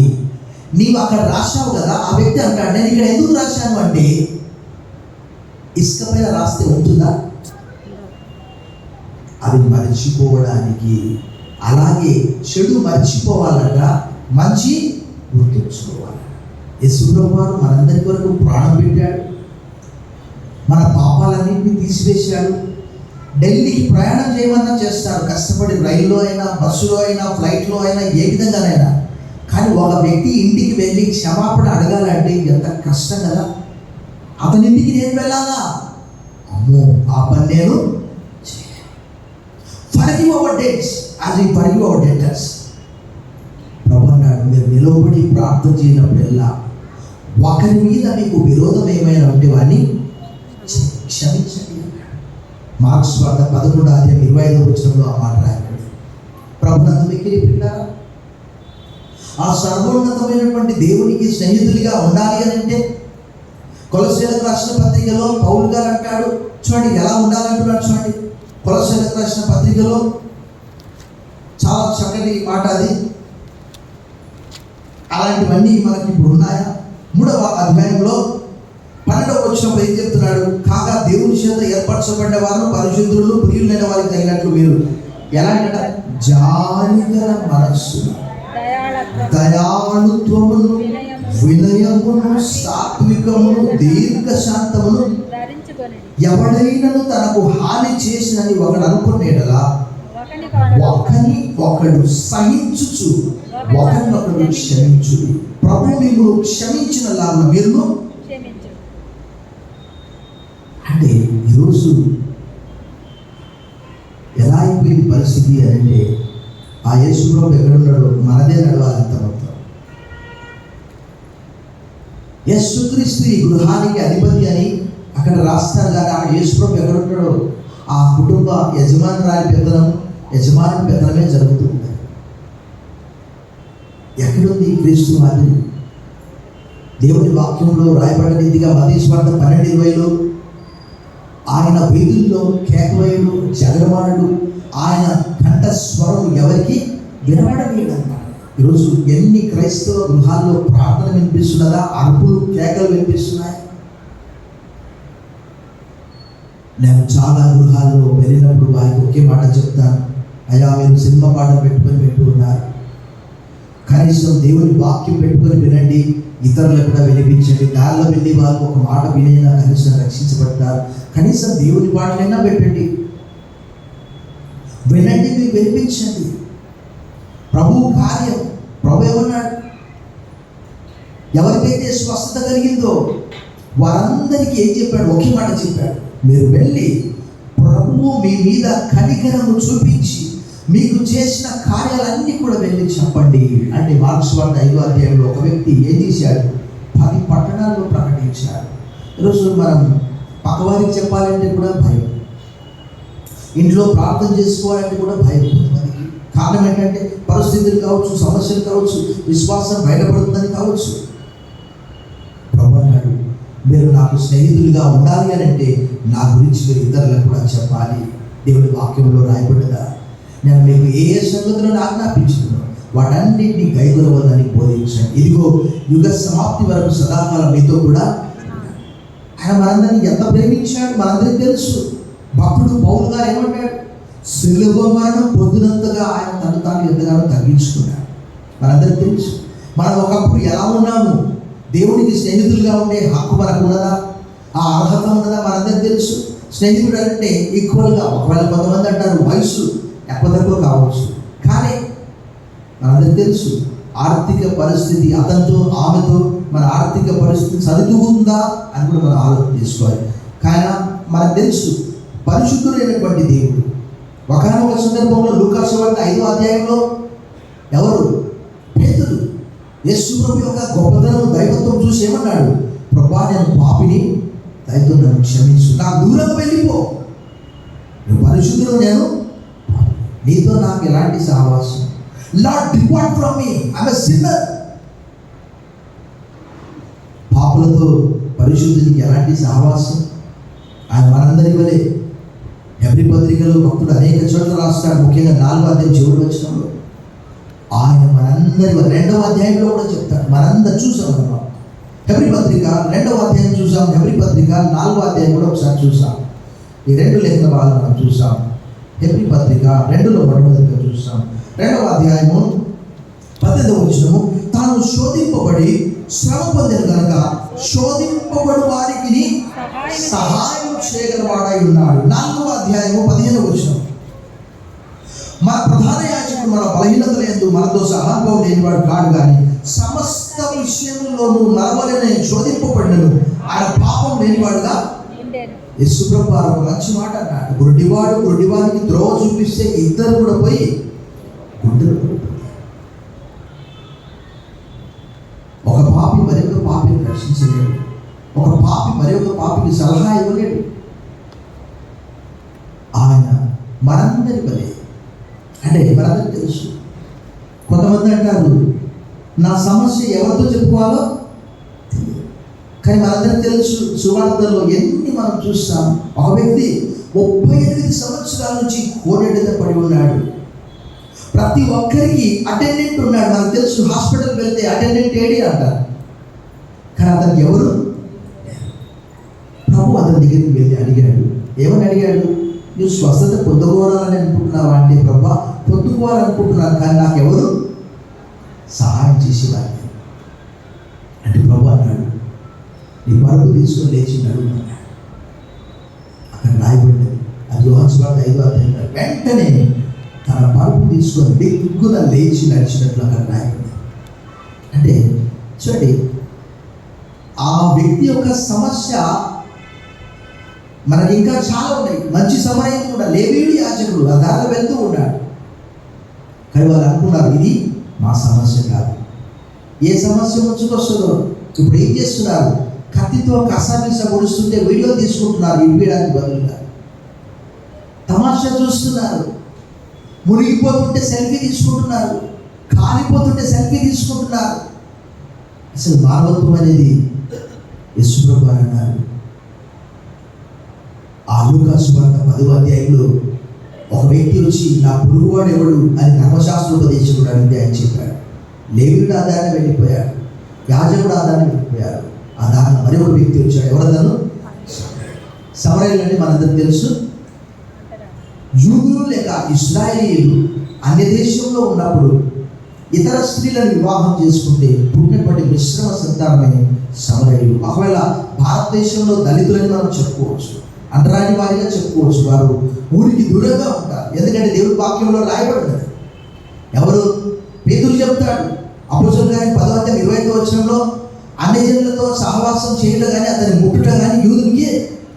నీవు అక్కడ రాశావు కదా. ఆ వ్యక్తి అంటాడు, నేను ఇక్కడ ఎందుకు రాశాను అంటే, ఇసుక పైన రాస్తే ఉంటుందా? అది మర్చిపోవడానికి. అలాగే చెడు మర్చిపోవాలట, మంచి గుర్తుంచుకోవాలి. యేసుప్రభువు వారు మనందరి వరకు ప్రాణం పెట్టాడు, మన పాపాలన్నింటినీ తీసివేశాడు. ఢిల్లీకి ప్రయాణం చేయమన్నా చేస్తారు, కష్టపడి రైల్లో అయినా, బస్సులో అయినా, ఫ్లైట్లో అయినా, ఏ విధంగానైనా. కానీ ఒక వ్యక్తి ఇంటికి వెళ్ళి క్షమాపణ అడగాలంటే ఎంత కష్టం కదా. అతని ఇంటికి నేను వెళ్ళాలా? అమ్మో, ఆ పని నేను forgive our debts as we forgive our debtors. ప్రభు అన్నాడు, మీరు నిలబడి ప్రార్థన చేయనప్పుడల్లా ఒకరి మీద మీకు విరోధం ఏమైనా ఉంటే వాడిని క్షమించండి. మార్క్స్ వార్త 11:25 ఆ మాట రాయబడింది. ప్రభునందు మిక్కిలి పిల్లారా, ఆ సర్వోన్నతమైనటువంటి దేవునికి స్నేహితులుగా ఉండాలి అని అంటే, కొలస్సీలకు రాసిన పత్రికలో పౌలు గారు అంటాడు, చూడండి ఎలా ఉండాలంటున్నాడు. చూడండి, కొలస్సీలకు రాసిన పత్రికలో చాలా చక్కటి మాట అది. అలాంటివన్నీ మనకి ఇప్పుడు ఉన్నాయా? 3వ అధ్యాయంలో 12వ వచనంలో ఏం చెప్తున్నాడు? కాగా దేవుని చేత ఏర్పరచబడిన వారు పరిశుద్ధులు, ప్రియులైన వారికి తగినట్లు మీరు ఎలాంటి జాలిగల మనస్సు, దయాళుత్వమును, వినయమును, సాత్వికమును, దీర్ఘశాంతమును, ఎవడైనను తనకు హాని చేసినని ఒకడు అనుకునేటలా ఒకని ఒకడు సహించుచు ఒకరినొకడు క్షమించు. ప్రభు మిమ్మల్ని క్షమించిన లాగా మీరు అంటే, ఈరోజు ఎలా అయిపోయింది పరిస్థితి అని అంటే, ఆ యేసుప్రభు ఎక్కడున్నాడో మనదే నడవాలి అంత మొత్తం. యేసుక్రీస్తు ఈ గృహానికి అధిపతి అని అక్కడ రాస్తారు, కానీ అక్కడ యేసుప్రభు ఎక్కడున్నాడో ఆ కుటుంబ యజమాని పెత్తనమే జరుగుతూ ఉంటుంది. ఎక్కడుంది క్రీస్తు మాదిరి? దేవుని వాక్యంలో రాయబడిన రీతిగా మత్తయి సువార్త 12:20 ఆయన వీధుల్లో కేకవేయుడు, జగడమానుడు, ఆయన కంఠ స్వరం ఎవరికి వినబడలేదన్నమాట. ఈరోజు ఎన్ని క్రైస్తవ గృహాల్లో ప్రార్థన వినిపిస్తున్నదా? అరుపులు, కేకలు వినిపిస్తున్నాయి. నేను చాలా గృహాల్లో వెళ్ళినప్పుడు వారికి ఒకే మాట చెప్తాను, అయ్యా మీరు సినిమా పాటలు పెట్టుకొని ఉన్నారు, కనీసం దేవుని వాక్యం పెట్టుకొని వినండి, ఇతరులకు కూడా వినిపించండి. దారిలో వెళ్ళి వాళ్ళు ఒక మాట వినైనా కనీసం రక్షించబడతారు. కనీసం దేవుని పాటలైనా పెట్టండి, వినండి, మీరు వినిపించండి. ప్రభువు కార్యం. ప్రభు ఏమన్నాడు? ఎవరికైతే స్వస్థత కలిగిందో వారందరికీ ఏం చెప్పాడు? ఒకే మాట చెప్పాడు, మీరు వెళ్ళి ప్రభువు మీ మీద కనికరము చూపించి మీకు చేసిన కార్యాలన్నీ కూడా వెళ్ళి చెప్పండి అంటే. మార్క్స్ వార్త 5వ అధ్యాయంలో ఒక వ్యక్తి ఏం చేశాడు? 10 పట్టణాల్లో ప్రకటించాడు. ఈరోజు మనం పక్కవారికి చెప్పాలంటే కూడా భయం, ఇంట్లో ప్రార్థన చేసుకోవాలంటే కూడా భయం కొంతమందికి. కారణం ఏంటంటే పరిస్థితులు కావచ్చు, సమస్యలు కావచ్చు, విశ్వాసం బయటపడుతుందని కావచ్చు. ప్రభు అన్నాడు, మీరు నాకు స్నేహితులుగా ఉండాలి అని అంటే నా గురించి మీరు ఇతరులకు కూడా చెప్పాలి. దేవుడి వాక్యంలో రాయబడ్డదా? నేను మీకు ఏ సంగతులను ఆజ్ఞాపించుతున్నాను వాటన్నిటిని గైకొనవలని బోధించాను. ఇదిగో యుగ సమాప్తి వరకు సదాకాలం మీతో కూడా. ఆయన మనందరినీ ఎంత ప్రేమించాడు మనందరికీ తెలుసు. భక్తుడు పౌలు గారు ఏమంటాడు? సిలువ మరణం పొందినంతగా ఆయన తను తాను ఎంతగానో తగ్గించుకున్నాడు. మనందరికీ తెలుసు. మనం ఒకప్పుడు ఎలా ఉన్నాము, దేవునికి స్నేహితులుగా ఉండే హక్కు మనకు ఉన్నదా, ఆ అర్హత ఉన్నదా మనందరికీ తెలుసు. స్నేహితుడు అంటే ఈక్వల్గా, ఒకవేళ కొంతమంది అంటారు వయసు ఎక్కువ తక్కువ కావచ్చు, కానీ మనందరికీ తెలుసు ఆర్థిక పరిస్థితి అతనితో ఆమెతో మన ఆర్థిక పరిస్థితి సరితూగుతుందా అని కూడా మనం ఆలోచన చేసుకోవాలి. కానీ మనకు తెలుసు పరిశుద్ధుడైనటువంటి దేవుడు ఒకనొక సందర్భంలో లూకాసు వార్త 5వ అధ్యాయంలో ఎవరు? పేతురు యేసు ప్రభు యొక్క గొప్పతనం దైవత్వం చూసి ఏమన్నాడు? ప్రభా, నేను పాపిని, దయతో నన్ను క్షమించు, నా దూరం వెళ్ళిపో, నువ్వు పరిశుద్ధుడు, నేను నీతో నాకు ఎలాంటి సహవాసం. Lord depart from me, I am a sinner. పాపులతో పరిశుద్ధునికి ఎలాంటి సహవాసం? ఆయన మనందరి వలె హెబ్రీ పత్రికలో భక్తుడు అనేక చోట్ల రాస్తాడు. ముఖ్యంగా 4వ అధ్యాయం చివరి వచనంలో ఆయన మనందరి 2వ అధ్యాయంలో కూడా చెప్తాడు. మనందరూ చూసాం మనం హెబ్రీ పత్రిక 2వ అధ్యాయం చూసాం, హెబ్రీ పత్రిక 4వ అధ్యాయం కూడా ఒకసారి చూసాం. ఈ 2 లేఖన భాగాలు మనం చూసాం. హెబ్రీ పత్రిక 2లో మొట్టమొదటిగా చూసాం. 2వ అధ్యాయము 18వ వచనము, తాను శోధింపబడి శ్రమ పొందిన కనుక శోధింపబడు వారికి సహాయం చేయగలవాడై ఉన్నాడు. 4వ అధ్యాయము 15వ వచనం, మన ప్రధాన యాజకుడు మన బలహీనతల యందు మనతో సహానుభవం లేనివాడు కాడు, కానీ సమస్త విషయంలోనూ మనవలనే శోధింపబడినను ఆయన పాపం లేనివాడుగా. యేసు ప్రభువు ఒక మంచి మాట అన్నాడు, గుడ్డివాడికి ద్రోవ చూపిస్తే ఇద్దరు కూడా పోయి గుడ్డలు పడుతుంది. ఒక పాపి మరి ఒక పాపిని రక్షించలేడు, ఒక పాపి మరి ఒక పాపికి సలహా ఇవ్వలేడు. ఆయన మనందరి వలె, అంటే మనందరికీ తెలుసు. కొంతమంది అంటారు నా సమస్య ఎవరితో చెప్పుకోవాలో తెలియదు, కానీ మనందరికీ తెలుసు. సువార్తల్లో ఎన్ని మనం చూస్తాం. ఒక వ్యక్తి 38 సంవత్సరాల నుంచి కోడెడత పడి ఉన్నాడు. ప్రతి ఒక్కరికి అటెండెంట్ ఉన్నాడు. మనకు తెలుసు హాస్పిటల్ వెళ్తే అటెండెంట్ ఏడి అంటారు, కానీ అతనికి ఎవరు? ప్రభు అతని దగ్గరికి వెళ్ళి అడిగాడు. ఏమని అడిగాడు? నువ్వు స్వస్థత పొందుకోవాలని అనుకుంటున్నావా అంటే, ప్రభా పొందుకోవాలనుకుంటున్నాను, కానీ నాకెవరు సహాయం చేసేవారు అంటే ప్రభు అన్నాడు, నీ పరుపు తీసుకొని లేచి నడుము అన్నాడు. అక్కడ రాయబడ్డది, అది యోహాను సువార్త 5వ అధ్యాయంలో. వెంటనే తన పరుపు తీసుకొని దిగ్గున లేచి నడిచినట్లు అక్కడ రాయబడ్డది. అంటే చూడండి, ఆ వ్యక్తి యొక్క సమస్య మనకి ఇంకా చాలా ఉన్నాయి. మంచి సమయం కూడా లేవీయుడు యాజకుడు ఆ దారిలో వెళ్తూ ఉన్నాడు, కానీ వాళ్ళు అనుకున్నారు ఇది మా సమస్య కాదు. ఏ సమస్య ముంచుకొస్తుందో ఇప్పుడు ఏం చేస్తున్నారు? కత్తితో కసాపిస పొడుస్తుంటే వీడియో తీసుకుంటున్నారు ఇవ్వడానికి బదులుగా. తమాషా చూస్తున్నారు, మునిగిపోతుంటే సెల్ఫీ తీసుకుంటున్నారు, కాలిపోతుంటే సెల్ఫీ తీసుకుంటున్నారు. అసలు మానవత్వం అనేది యేసు ప్రభువు అన్నారు. ఆ లూకాసు వార్త 10వ అధ్యాయంలో ఒక వ్యక్తి వచ్చి నా పొరుగువాడు ఎవడు అని ధర్మశాస్త్రోపదేశకుడు అడిగితే ఆయన చెప్పాడు. లేవీయుడు ఆ దారిని వెళ్ళిపోయాడు, యాజకుడు ఆ దారిని వెళ్ళిపోయాడు. ఆ దారిని మరి ఒక వ్యక్తి వచ్చాడు. ఎవరతను? సమరయులు అంటే మనందరికీ తెలుసు. యూదులు లేక ఇశ్రాయేలీయులు అన్య దేశంలో ఉన్నప్పుడు ఇతర స్త్రీలను వివాహం చేసుకుంటే పుట్టినటువంటి మిశ్రమ సంతానమే సమరయులు. ఒకవేళ భారతదేశంలో దళితులని మనం చెప్పుకోవచ్చు, అంటరాని వారిగా చెప్పుకోవచ్చు. వారు ఊరికి దూరంగా ఉంటారు, ఎందుకంటే దేవుడి వాక్యంలో రాయబడినది. ఎవరు? పేతురు చెప్తాడు అపోస్తలుల కార్యం 10వ అధ్యాయం 25వ వచనంలో, అన్ని జనులతో సహవాసం చేయడం కానీ అతని ముట్టుట కానీ యూదునికి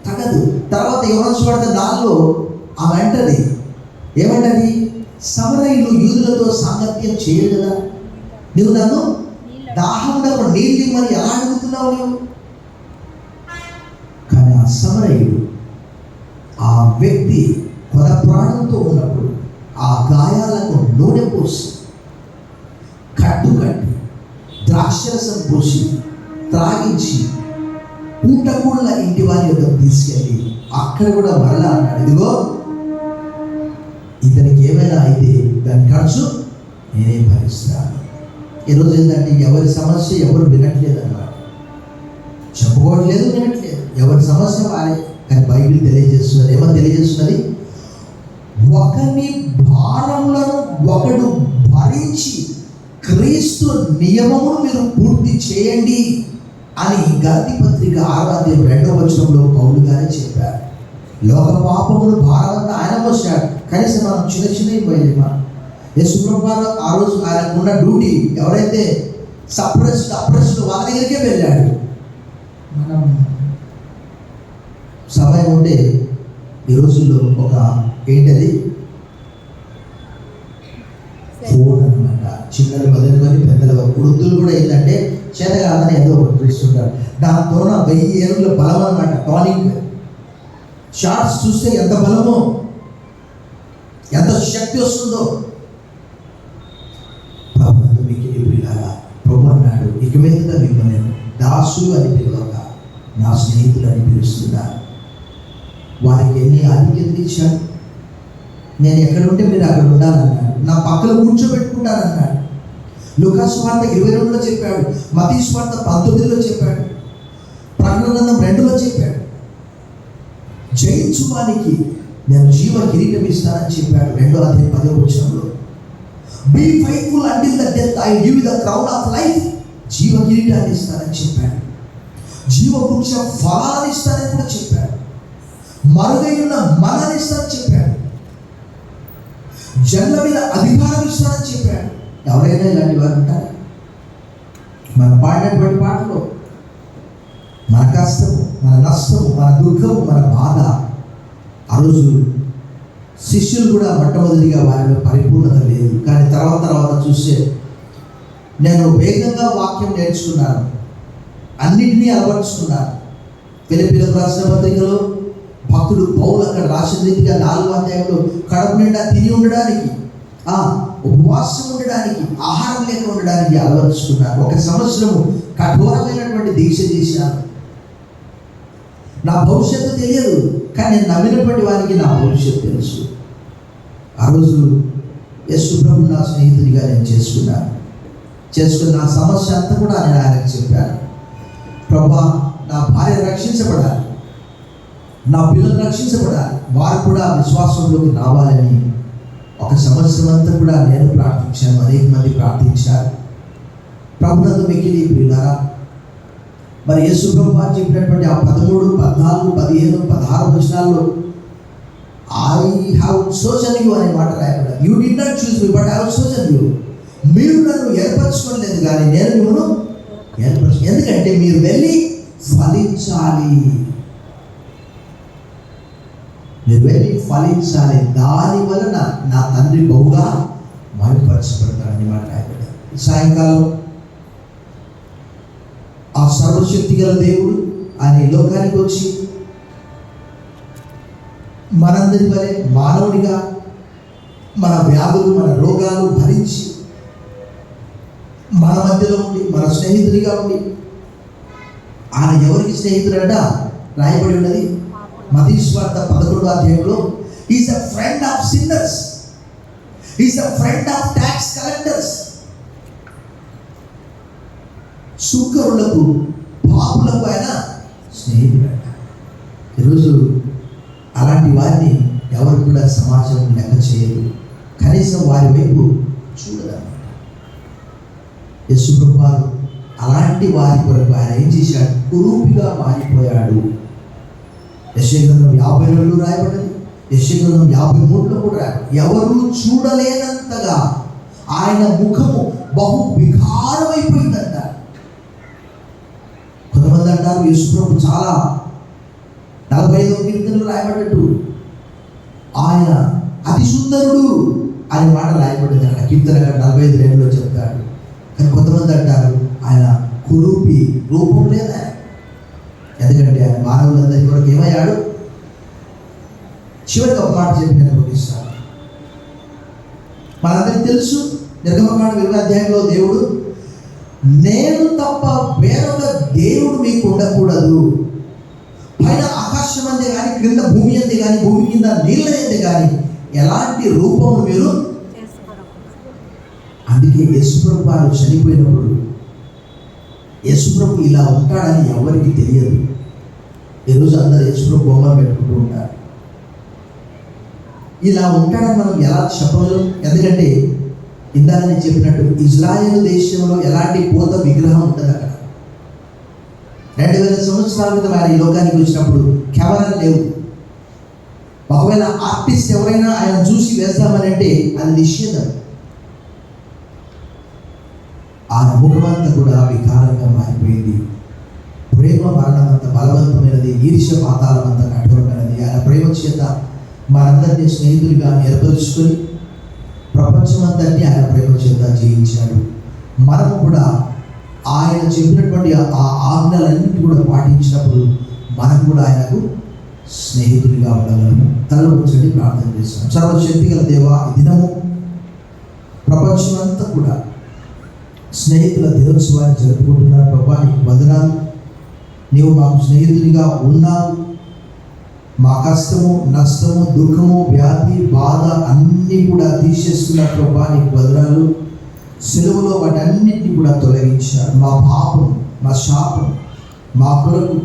తగదు. తర్వాత యోహాను సువార్త 4లో ఆమె అంటది, ఏమంటది? సమరయులు యూదులతో సాంగత్యం చేయరు కదా, నువ్వు నన్ను దాహం ఉన్నప్పుడు నీళ్ళు ఇవ్వమని ఎలా అడుగుతున్నావు నువ్వు? కానీ ఆ సమరయుడు, ఆ వ్యక్తి కొన ప్రాణంతో ఉన్నప్పుడు ఆ గాయాలకు నూనె పోసి కట్టు కట్టి ద్రాక్షరసం పోసి త్రాగించి పూటకూళ్ళ ఇంటి వారి యొక్క తీసుకెళ్ళి అక్కడ కూడా మరలా అన్నాడు, ఇదిగో ఇతనికి ఏమైనా అయితే దాని ఖర్చు నేనే భరిస్తాను. ఈరోజు ఏంటంటే ఎవరి సమస్య ఎవరు వినట్లేదు అన్నమాట. చెప్పుకోవట్లేదు, వినట్లేదు. ఎవరి సమస్య వారే. కానీ బైబిల్ తెలియజేస్తున్నది, ఏమని తెలియజేస్తున్నది? ఒకని భారములను ఒకడు భరించి క్రీస్తు నియమమును మీరు పూర్తి చేయండి అని గలతీ పత్రిక 6:2 పౌలు గారే చెప్పారు. లోక పాపమును భారమంతా ఆయన మోసాడు. కనీసం మనం చిన్నవి పోయేది. యేసుప్రభు వారు ఆ రోజు ఆయనకున్న డ్యూటీ, ఎవరైతే అప్రెస్డ్ వాళ్ళ దగ్గరికే వెళ్ళాడు. మనం సమయం ఉంటే ఈ రోజుల్లో ఒక ఏంటది ఫోన్ అనమాట. చిన్నలు మొదలుకొని పెద్దల వృద్ధులు కూడా ఏంటంటే చేత కాదని ఏదో ఒకటి చూస్తుంటారు. దాంతో 1000 ఏళ్ళ బలం అనమాట. టానిక్ షార్ట్స్ చూస్తే ఎంత బలమో, ఎంత శక్తి వస్తుందో. ప్రభుత్వం మీకు పిల్లగా ప్రభు అన్నాడు, ఇక మీదట మిమ్మల్ని దాసులు అని పిలవక నా స్నేహితులు అని పిలుస్తున్నారు. వారికి ఎన్ని ఆధిక్యతలు ఇచ్చాడు. నేను ఎక్కడ ఉంటే మీరు అక్కడ ఉండాలన్నాడు. నా పక్కన కూర్చోబెట్టుకుంటానన్నాడు. లూకా సువార్త 22లో చెప్పాడు, మత్తయి సువార్త 19లో చెప్పాడు, ప్రకటన గ్రంథం 2లో చెప్పాడు. జయించువానికి నేను జీవ కిరీటం ఇస్తానని చెప్పాడు 2:10. Be faithful until the death I give the crown of life. జీవ కిరీటాన్ని ఇస్తానని చెప్పాడు. జీవ వృక్ష ఫలాన్ని ఇస్తానని కూడా చెప్పాడు. మరుగైన మనని ఇస్తానని చెప్పాడు. జన్ల మీద అధికారం ఇస్తానని చెప్పాడు. ఎవరైనా ఇలాంటి వారు ఉంటారు? మనం పాడినటువంటి పాటలో మన కష్టము, మన నష్టము, మన దుఃఖము, మన బాధ, ఆ రోజు శిష్యులు కూడా మొట్టమొదటిగా వారిలో పరిపూర్ణత లేదు. కానీ తర్వాత చూస్తే నేను వేగంగా వాక్యం నేర్చుకున్నాను, అన్నింటినీ అలవర్చుకున్నాను. ఫిలిప్పీయులకు రాసిన పత్రికలో భక్తుడు పౌలు అక్కడ రాసిన రీతిగా 4వ అధ్యాయంలో కడుపు నిండా తిని ఉండడానికి, ఉపవాసం ఉండడానికి, ఆహారం లేక ఉండడానికి అలవర్చుకున్నాను. 1 సంవత్సరము కఠోరమైనటువంటి దీక్ష చేశాను. నా భవిష్యత్తు తెలియదు, కానీ నేను నమ్మినటువంటి వారికి నా భవిష్యత్తు తెలుసు. ఆ రోజు యేసు ప్రభు నా స్నేహితుడిగా నేను చేసుకున్న నా సమస్య అంతా కూడా నేను ఆయనకు చెప్పాను. ప్రభా, నా భార్య రక్షించబడాలి, నా పిల్లలు రక్షించబడాలి, వారు కూడా విశ్వాసంలోకి రావాలని 1 సంవత్సరం అంతా కూడా నేను ప్రార్థించాను. అనేక మంది ప్రార్థించారు. ప్రభునందు మిక్కిలి ప్రియులారా, మరి యేసు ప్రభు వారు చెప్పినటువంటి ఆ 13, 14, 15, 16 వచనాల్లో ఐ హ్యావ్ చోజన్ యు అనే మాట రాయబడ్డారు. You did not choose me but I have chosen you. మీరు నన్ను ఏర్పరచుకోలేదు కానీ నేను మిమ్మల్ని ఏర్పరచు. ఎందుకంటే మీరు వెళ్ళి ఫలించాలి. మీరు వెళ్ళి ఫలించాలి. దాని వలన నా తండ్రి బహుగా మహిమపరచబడతాడని మాట రాయబడ్డారు. సాయంకాలం ఆ సర్వశక్తి గల దేవుడు ఆయన ఈ లోకానికి వచ్చి మనందరి వలె మానవునిగా మన వ్యాధులు, మన రోగాలు భరించి మన మధ్యలో ఉండి మన స్నేహితుడిగా ఉండి, ఆయన ఎవరికి స్నేహితుడంట రాయబడి ఉన్నది మత్తయి సువార్త 11వ అధ్యాయంలో, is a friend of sinners, is a friend of tax collectors. సుంకరులకు, పాపులకు ఆయన స్నేహితుడు. ఈరోజు అలాంటి వారిని ఎవరు కూడా సమాజం లెక్క చేయరు, కనీసం వారి వైపు చూడదన్నమాట. యేసు ప్రభువు అలాంటి వారి కొరకు ఆయన ఏం చేశాడు? కురూపిగా మారిపోయాడు. యెషయా గ్రంథం 52లో రాయబడింది, యెషయా గ్రంథం 53లో కూడా రాయబడింది. ఎవరు చూడలేనంతగా ఆయన ముఖము బహు వికారమైపోయిందంట. కొంతమంది అంటారు యేసు ప్రభు చాలా 45వ కీర్తనలో రాయబడ్డట్టు ఆయన అతి సుందరుడు అనే మాట రాయబడింది అక్కడ. కీర్తన 45:2లో చెప్తాడు. కానీ కొంతమంది అంటారు ఆయన కురూపి, రూపం లేదా. ఎందుకంటే ఆయన మానవులందరి కొరకు ఏమయ్యాడు? చివరికి ఒక మాట చెప్పి నేను ముగిస్తాను. మనందరికీ తెలుసు, నిర్గమకాండం 20వ అధ్యాయంలో దేవుడు, నేను తప్ప వేరొక దేవుడు మీకు ఉండకూడదు, పైన ఆకాశం అందే కానీ, క్రింద భూమి అందే కానీ, భూమి కింద నీళ్ళ అందే కానీ ఎలాంటి రూపము మీరు చేసుకోవడం. అందుకే యేసుప్రభు వారు చనిపోయినప్పుడు యేసుప్రభు ఇలా ఉంటాడని ఎవరికి తెలియదు. ఈరోజు అందరు యేసుప్రభు బొమ్మలు పెట్టుకుంటూ ఉంటారు. ఇలా ఉంటాడని మనం ఎలా చెప్పగలం? ఎందుకంటే ఇందాక నేను చెప్పినట్టు ఇజ్రాయెల్ దేశంలో ఎలాంటి పోత విగ్రహం ఉంటుంది. అక్కడ 2000 సంవత్సరాల క్రితం ఆయన ఈ లోకానికి వచ్చినప్పుడు కెమెరాలు లేవు. ఒకవేళ ఆర్టిస్ట్ ఎవరైనా ఆయన చూసి వేస్తామని అంటే అది నిషేధం. ఆ ముఖమంతా కూడా వికారంగా మారిపోయింది. ప్రేమ మరణం అంత బలవంతమైనది, ఈర్ష్య పాతాళం అంత కఠోరమైనది. ఆయన ప్రేమ చేత మనందరినీ స్నేహితులుగా ఏర్పరుచుకొని ప్రపంచమంతటినీ ఆయన ప్రేమ చేత జయించాడు. మనం కూడా ఆయన చెప్పినటువంటి ఆ ఆజ్ఞలన్నింటి కూడా పాటించినప్పుడు మనం కూడా ఆయనకు స్నేహితులుగా ఉండగలము. తల వచ్చి ప్రార్థన చేస్తాం. సర్వశక్తి గల దేవా, ఈ దినము ప్రపంచమంతా కూడా స్నేహితుల దినోత్సవాన్ని జరుపుకుంటున్నారు. ప్రభా, నీకు వందనాలు. నీవు మాకు స్నేహితునిగా ఉన్నావు. మా కష్టము, నష్టము, దుఃఖము, వ్యాధి, బాధ అన్నీ కూడా తీసేస్తున్న ప్రభా, నీకు వందనాలు. సెలవులో వాటన్నిటిని కూడా తొలగించారు. మా పాపం, మా శాపం, మా కొరకు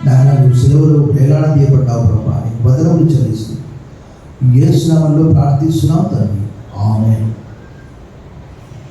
నాయన నువ్వు సెలవులో వేలాడదీయబడ్డావు ప్రభా, నీకు వందనములు చెల్లిస్తూ యేసు నామములో ప్రార్థిస్తున్నాం తండ్రి. ఆమేన్.